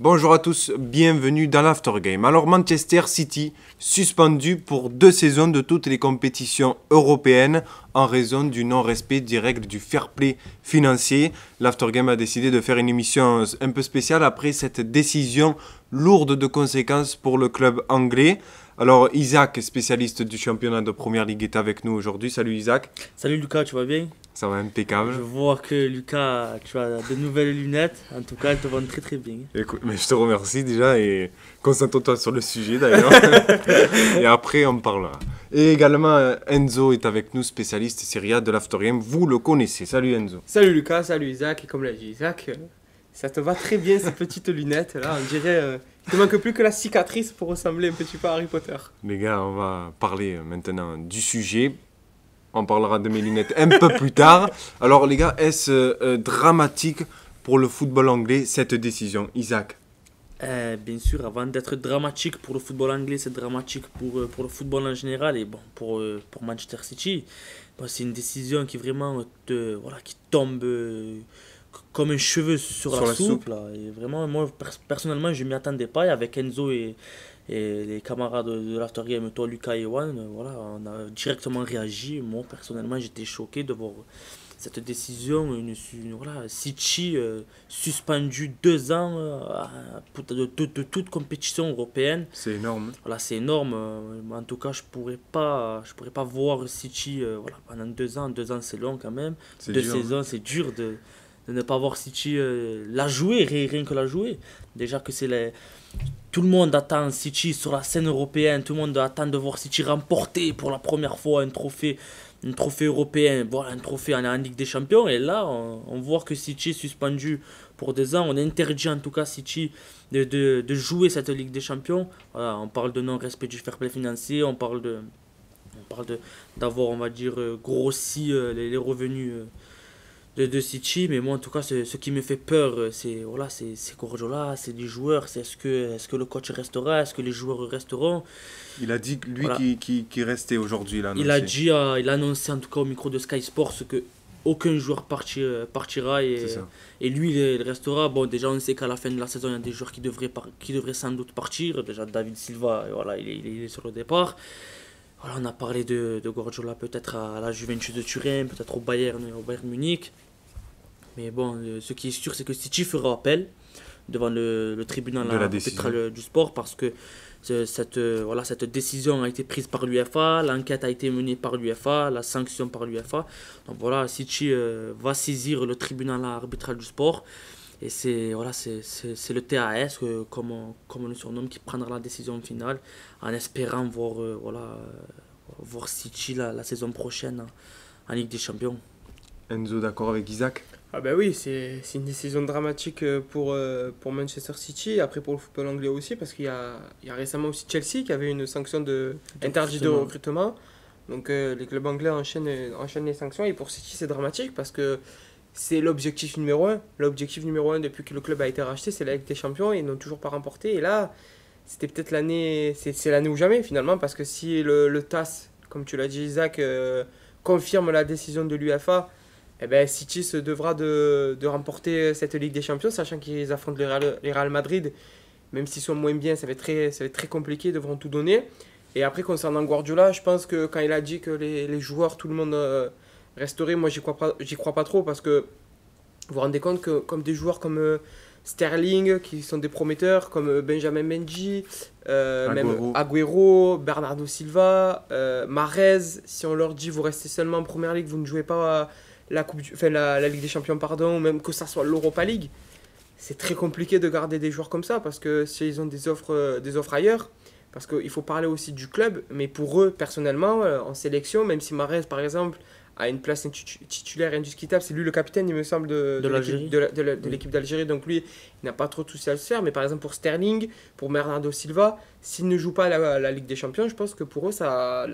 Bonjour à tous, bienvenue dans l'Aftergame. Alors Manchester City, suspendu pour 2 saisons de toutes les compétitions européennes en raison du non-respect des règles du fair play financier. L'Aftergame a décidé de faire une émission un peu spéciale après cette décision lourde de conséquences pour le club anglais. Alors Isaac, spécialiste du championnat de Première Ligue, est avec nous aujourd'hui. Salut Isaac. Salut Lucas, tu vas bien? Ça va impeccable. Je vois que Lucas, tu as de nouvelles lunettes. En tout cas, elles te vont très très bien. Écoute, mais je te remercie déjà et concentre-toi sur le sujet d'ailleurs. Et après on parlera. Et également Enzo est avec nous, spécialiste Serie A de l'Aftergame. Vous le connaissez. Salut Enzo. Salut Lucas, salut Isaac. Et comme l'a dit Isaac, ça te va très bien ces petites lunettes là. On dirait il te manque plus que la cicatrice pour ressembler un petit peu à Harry Potter. Les gars, on va parler maintenant du sujet. On parlera de mes lunettes un peu plus tard. Alors les gars, est-ce dramatique pour le football anglais cette décision, Isaac? Bien sûr, avant d'être dramatique pour le football anglais, c'est dramatique pour le football en général et bon, pour Manchester City. Bon, c'est une décision qui vraiment qui tombe comme un cheveu sur la soupe. Là. Et vraiment, moi personnellement, je ne m'y attendais pas. Et avec Enzo et les camarades de l'Aftergame, toi, Lucas et Ewan, on a directement réagi. Moi, personnellement, j'étais choqué de voir cette décision. City suspendu 2 ans de toute compétition européenne. C'est énorme. Voilà, c'est énorme. En tout cas, je pourrais pas voir City pendant 2 ans. 2 ans, c'est long quand même. 2 saisons, c'est dur de ne pas voir City la jouer, rien que la jouer. Déjà que tout le monde attend City sur la scène européenne, tout le monde attend de voir City remporter pour la première fois un trophée européen, voilà, un trophée en Ligue des Champions. Et là, on voit que City est suspendu pour 2 ans. On interdit en tout cas City de jouer cette Ligue des Champions. Voilà, on parle de non-respect du fair play financier, on parle d'avoir, on va dire, grossi les revenus de City. Mais moi en tout cas ce qui me fait peur c'est Guardiola, c'est les joueurs, c'est est-ce que le coach restera, est-ce que les joueurs resteront. Il a dit lui qui restait aujourd'hui là. Il a annoncé en tout cas au micro de Sky Sports que aucun joueur partira et lui il restera. Bon, déjà on sait qu'à la fin de la saison il y a des joueurs qui devraient sans doute partir. Déjà David Silva, il est sur le départ. Voilà, on a parlé de Guardiola peut-être à la Juventus de Turin, peut-être au Bayern Munich. Mais bon, ce qui est sûr, c'est que City fera appel devant le tribunal arbitral du sport parce que cette décision a été prise par l'UEFA, l'enquête a été menée par l'UEFA, la sanction par l'UEFA. Donc voilà, City va saisir le tribunal arbitral du sport. Et c'est le TAS, comme on le surnomme, qui prendra la décision finale en espérant voir City la saison prochaine en Ligue des Champions. Enzo, d'accord avec Isaac? Ah ben oui, c'est une décision dramatique pour Manchester City, après pour le football anglais aussi, parce qu'il y a récemment aussi Chelsea qui avait une sanction d'interdit de recrutement. Donc les clubs anglais enchaînent les sanctions, et pour City c'est dramatique parce que c'est l'objectif numéro 1. L'objectif numéro 1 depuis que le club a été racheté, c'est la Ligue des Champions et ils n'ont toujours pas remporté. Et là, c'était peut-être l'année, c'est l'année ou jamais finalement, parce que si le TAS, comme tu l'as dit Isaac, confirme la décision de l'UEFA, eh ben City se devra de remporter cette Ligue des Champions, sachant qu'ils affrontent les Real Madrid. Même s'ils sont moins bien, ça va être très compliqué, ils devront tout donner. Et après, concernant Guardiola, je pense que quand il a dit que les joueurs, tout le monde resterait, moi j'y crois pas trop, parce que vous vous rendez compte que comme des joueurs comme Sterling, qui sont des prometteurs, comme Benjamin Mendy, même Agüero, Bernardo Silva, Mahrez, si on leur dit vous restez seulement en Première Ligue, vous ne jouez pas la Ligue des Champions, ou même que ça soit l'Europa League, c'est très compliqué de garder des joueurs comme ça, parce que s'ils ont des offres ailleurs, parce qu'il faut parler aussi du club, mais pour eux personnellement, en sélection, même si Mahrez par exemple a une place titulaire indiscutable, c'est lui le capitaine il me semble de l'équipe d'Algérie, donc lui il n'a pas trop de soucis à se faire. Mais par exemple pour Sterling, pour Bernardo Silva, s'ils ne jouent pas la Ligue des Champions, je pense que pour eux ça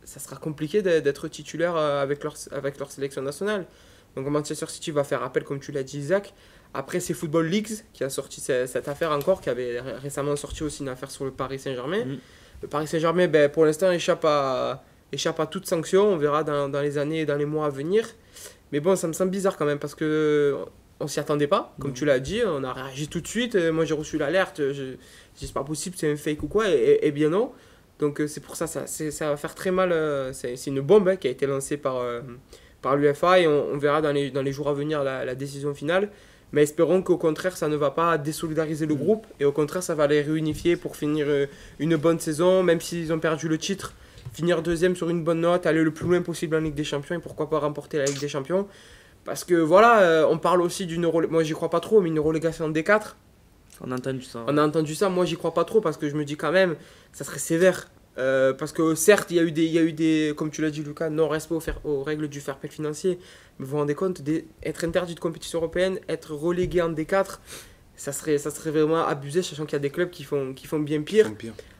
sera compliqué d'être titulaire avec leur sélection nationale. Donc Manchester City va faire appel, comme tu l'as dit Isaac. Après c'est Football Leagues qui a sorti cette affaire encore, qui avait récemment sorti aussi une affaire sur le Paris Saint-Germain. Le Paris Saint-Germain pour l'instant échappe à toute sanction, on verra dans les années et dans les mois à venir. Mais bon, ça me semble bizarre quand même, parce que on s'y attendait pas, comme tu l'as dit, on a réagi tout de suite. Moi j'ai reçu l'alerte, j'ai dit c'est pas possible, c'est un fake ou quoi, et bien non. Donc c'est pour ça, ça va faire très mal. C'est une bombe qui a été lancée par l'UEFA et on verra dans les jours à venir la décision finale. Mais espérons qu'au contraire, ça ne va pas désolidariser le groupe et au contraire, ça va les réunifier pour finir une bonne saison, même s'ils ont perdu le titre. Finir deuxième sur une bonne note, aller le plus loin possible en Ligue des Champions et pourquoi pas remporter la Ligue des Champions. Parce que voilà, on parle aussi d'une moi j'y crois pas trop, mais une relégation en D4. On a entendu ça. On a entendu ça, moi j'y crois pas trop parce que je me dis quand même, ça serait sévère. Parce que certes, il y a eu des, comme tu l'as dit Lucas, non-respect aux règles du fair play financier. Mais vous vous rendez compte, être interdit de compétition européenne, être relégué en D4, ça serait vraiment abusé, sachant qu'il y a des clubs qui font bien pire.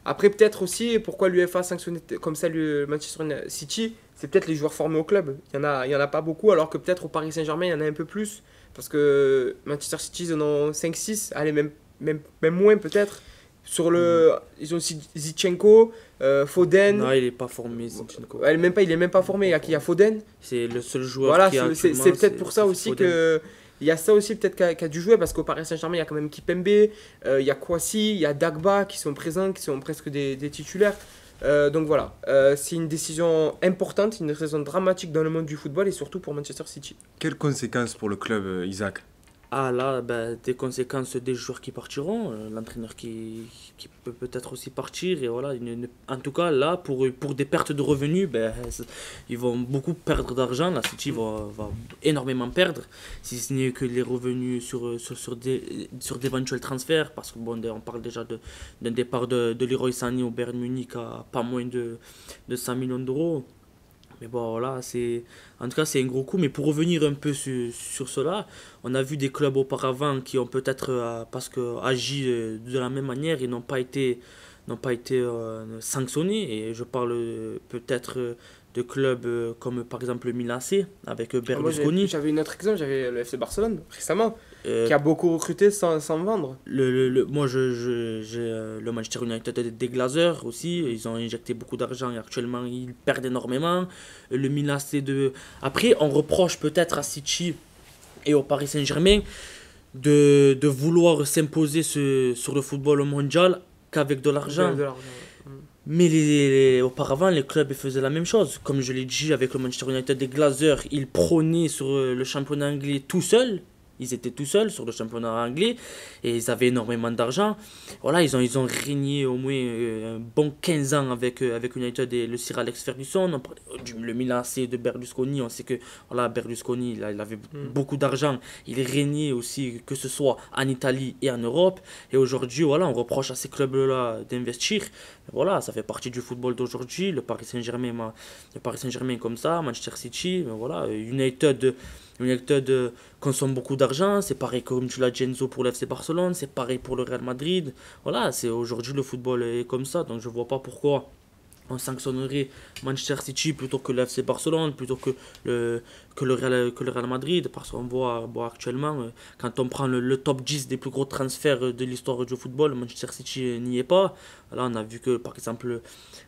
Après, peut-être aussi, pourquoi l'UEFA sanctionnait comme ça le Manchester City, c'est peut-être les joueurs formés au club. Il y en a pas beaucoup, alors que peut-être au Paris Saint-Germain, il y en a un peu plus. Parce que Manchester City, ils en ont 5-6, allez, même moins peut-être. Ils ont aussi Zinchenko, Foden. Non, il n'est pas formé, Zinchenko. Il est même pas formé. Il y a Foden. C'est le seul joueur voilà, qui a. C'est peut-être pour ça aussi que. Il y a ça aussi peut-être qui a dû jouer parce qu'au Paris Saint-Germain, il y a quand même Kipembe, il y a Kouassi, il y a Dagba qui sont présents, qui sont presque des titulaires. Donc voilà, c'est une décision importante, une raison dramatique dans le monde du football et surtout pour Manchester City. Quelles conséquences pour le club, Isaac? Ah là, des conséquences des joueurs qui partiront, l'entraîneur qui peut peut-être aussi partir. Et voilà, en tout cas, là, pour des pertes de revenus, ils vont beaucoup perdre d'argent. La City va énormément perdre, si ce n'est que les revenus sur d'éventuels transferts. Parce que bon, on parle déjà d'un départ de Leroy Sané au Bayern Munich à pas moins de 100 millions d'euros. Mais bon, voilà, en tout cas, c'est un gros coup. Mais pour revenir un peu sur cela, on a vu des clubs auparavant qui ont peut-être agi de la même manière et n'ont pas été sanctionnés. Et je parle peut-être de clubs comme par exemple le Milan AC avec Berlusconi. J'avais un autre exemple, j'avais le FC Barcelone récemment. Qui a beaucoup recruté sans vendre. Moi, j'ai le Manchester United des Glazers aussi. Ils ont injecté beaucoup d'argent et actuellement, ils perdent énormément. Le Milan, Après, on reproche peut-être à City et au Paris Saint-Germain de vouloir s'imposer sur le football mondial qu'avec de l'argent. Mais auparavant, les clubs faisaient la même chose. Comme je l'ai dit avec le Manchester United des Glazers, ils prônaient sur le championnat anglais tout seuls. Ils étaient tout seuls sur le championnat anglais et ils avaient énormément d'argent. Voilà, ils ont régné au moins un bon 15 ans avec United et le Sir Alex Ferguson. On parlait le Milan AC de Berlusconi. On sait que voilà, Berlusconi, il avait beaucoup d'argent. Il régnait aussi, que ce soit en Italie et en Europe. Et aujourd'hui, voilà, on reproche à ces clubs-là d'investir. Voilà, ça fait partie du football d'aujourd'hui. Le Paris Saint-Germain comme ça, Manchester City, voilà, United consomme beaucoup d'argent, c'est pareil comme tu l'as dit Enzo pour l'FC Barcelone, c'est pareil pour le Real Madrid. Voilà, aujourd'hui le football est comme ça, donc je vois pas pourquoi on sanctionnerait Manchester City plutôt que le FC Barcelone, plutôt que le Real Madrid, parce qu'on voit actuellement, quand on prend le top 10 des plus gros transferts de l'histoire du football, Manchester City n'y est pas. Là, on a vu que, par exemple,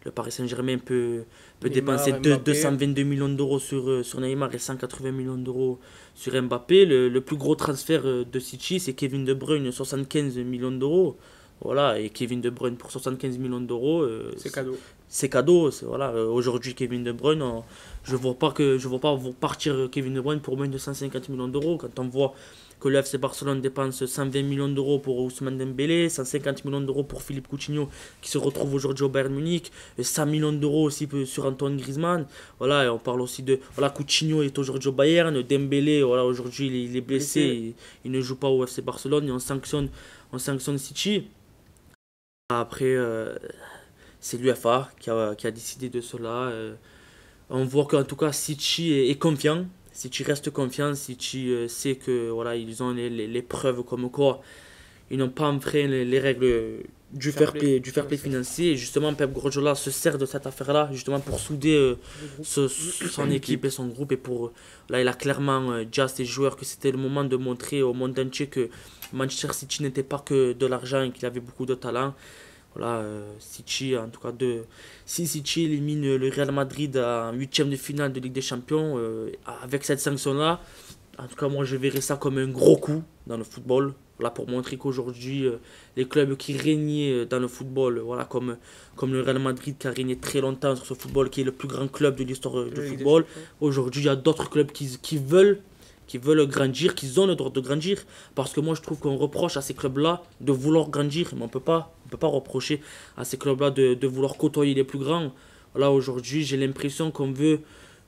le Paris Saint-Germain peut dépenser 222 millions d'euros sur Neymar et 180 millions d'euros sur Mbappé. Le plus gros transfert de City, c'est Kevin De Bruyne, 75 millions d'euros. Voilà, et Kevin De Bruyne pour 75 millions d'euros, c'est cadeau. C'est cadeau. Voilà. Aujourd'hui, Kevin De Bruyne, je ne vois pas partir Kevin De Bruyne pour moins de 150 millions d'euros. Quand on voit que le FC Barcelone dépense 120 millions d'euros pour Ousmane Dembélé, 150 millions d'euros pour Philippe Coutinho qui se retrouve aujourd'hui au Bayern Munich, 100 millions d'euros aussi sur Antoine Griezmann. Voilà, et on parle aussi de Coutinho est aujourd'hui au Bayern, Dembélé voilà, aujourd'hui il est blessé, il ne joue pas au FC Barcelone et on sanctionne City. Après, c'est l'UEFA qui a décidé de cela. On voit qu'en tout cas City est confiant. City reste confiant. City sait que voilà, ils ont les preuves comme quoi ils n'ont pas enfreint les règles du fair play financier. Et justement, Pep Guardiola se sert de cette affaire-là justement pour souder son équipe et son groupe. Et là, il a clairement dit à ses joueurs que c'était le moment de montrer au monde entier que Manchester City n'était pas que de l'argent et qu'il avait beaucoup de talent. Voilà, City, en tout cas, si City élimine le Real Madrid en 8e de finale de Ligue des Champions, avec cette sanction-là, En tout cas, moi, je verrais ça comme un gros coup dans le football. Là, pour montrer qu'aujourd'hui, les clubs qui régnaient dans le football, voilà, comme le Real Madrid qui a régné très longtemps sur ce football, qui est le plus grand club de l'histoire du football, aujourd'hui, il y a d'autres clubs qui veulent grandir, qui ont le droit de grandir. Parce que moi, je trouve qu'on reproche à ces clubs-là de vouloir grandir. Mais on peut pas reprocher à ces clubs-là de vouloir côtoyer les plus grands. Là, aujourd'hui, j'ai l'impression qu'on veut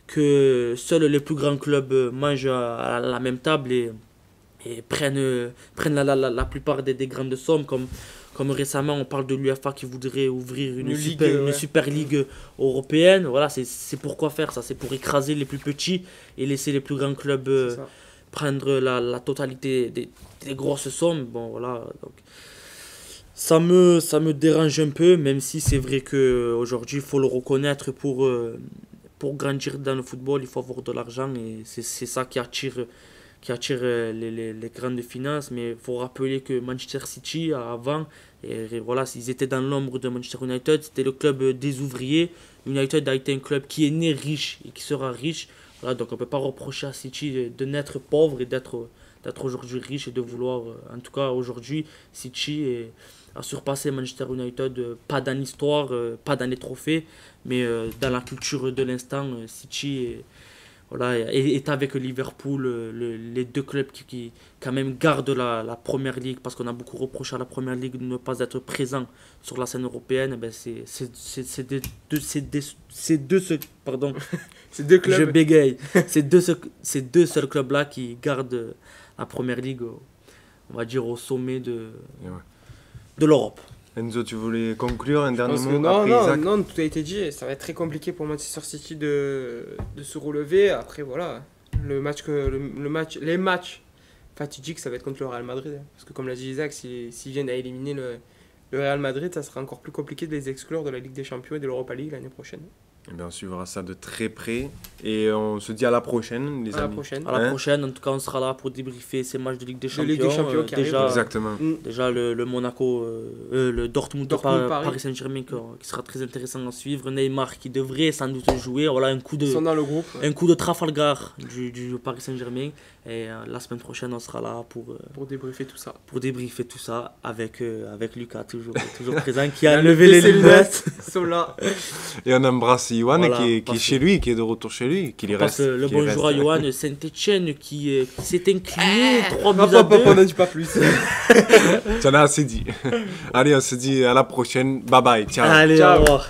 que seuls les plus grands clubs mangent à la même table et prennent la plupart des grandes sommes. Comme récemment, on parle de l'UEFA qui voudrait ouvrir une super ligue européenne. Voilà, c'est pourquoi faire ça. C'est pour écraser les plus petits et laisser les plus grands clubs prendre la totalité des grosses sommes. Bon, voilà. Donc, ça me dérange un peu, même si c'est vrai qu'aujourd'hui, il faut le reconnaître, pour grandir dans le football, il faut avoir de l'argent et c'est ça qui attire les grandes finances. Mais il faut rappeler que Manchester City, avant, et voilà, ils étaient dans l'ombre de Manchester United, c'était le club des ouvriers. United a été un club qui est né riche et qui sera riche. Voilà, donc on ne peut pas reprocher à City de naître pauvre et d'être aujourd'hui riche et de vouloir... En tout cas, aujourd'hui, City a surpassé Manchester United, pas dans l'histoire, pas dans les trophées, mais dans la culture de l'instant. City est avec Liverpool, les deux clubs qui quand même gardent la Première Ligue, parce qu'on a beaucoup reproché à la Première Ligue de ne pas être présent sur la scène européenne. Ben c'est deux clubs. Je bégaye. Ces deux seuls clubs-là qui gardent la Première Ligue, on va dire, au sommet de l'Europe. Enzo, tu voulais conclure un dernier mot? Non, tout a été dit. Ça va être très compliqué pour Manchester City de se relever. Après, voilà, les matchs fatidiques, ça va être contre le Real Madrid. Parce que comme l'a dit Isaac, s'ils viennent à éliminer le Real Madrid, ça sera encore plus compliqué de les exclure de la Ligue des Champions et de l'Europa League l'année prochaine. Eh bien, on suivra ça de très près. Et on se dit à la prochaine, les amis. À la prochaine, en tout cas, on sera là pour débriefer ces matchs de Ligue des Champions. Déjà, exactement. Déjà, le Monaco, le Dortmund Paris Saint-Germain qui sera très intéressant à suivre. Neymar qui devrait sans doute jouer. Voilà, un coup de Trafalgar du Paris Saint-Germain. Et la semaine prochaine, on sera là pour débriefer tout ça. Pour débriefer tout ça avec Lucas, toujours présent, qui a levé les lunettes. Et on embrasse Yohan, qui est chez lui, qui est de retour chez lui. Le bonjour à Yohan, Saint-Etienne qui s'est incliné 3-2. On n'en dit pas plus. Tu en as assez dit. Allez, on se dit à la prochaine. Bye bye. Ciao. Allez, au revoir.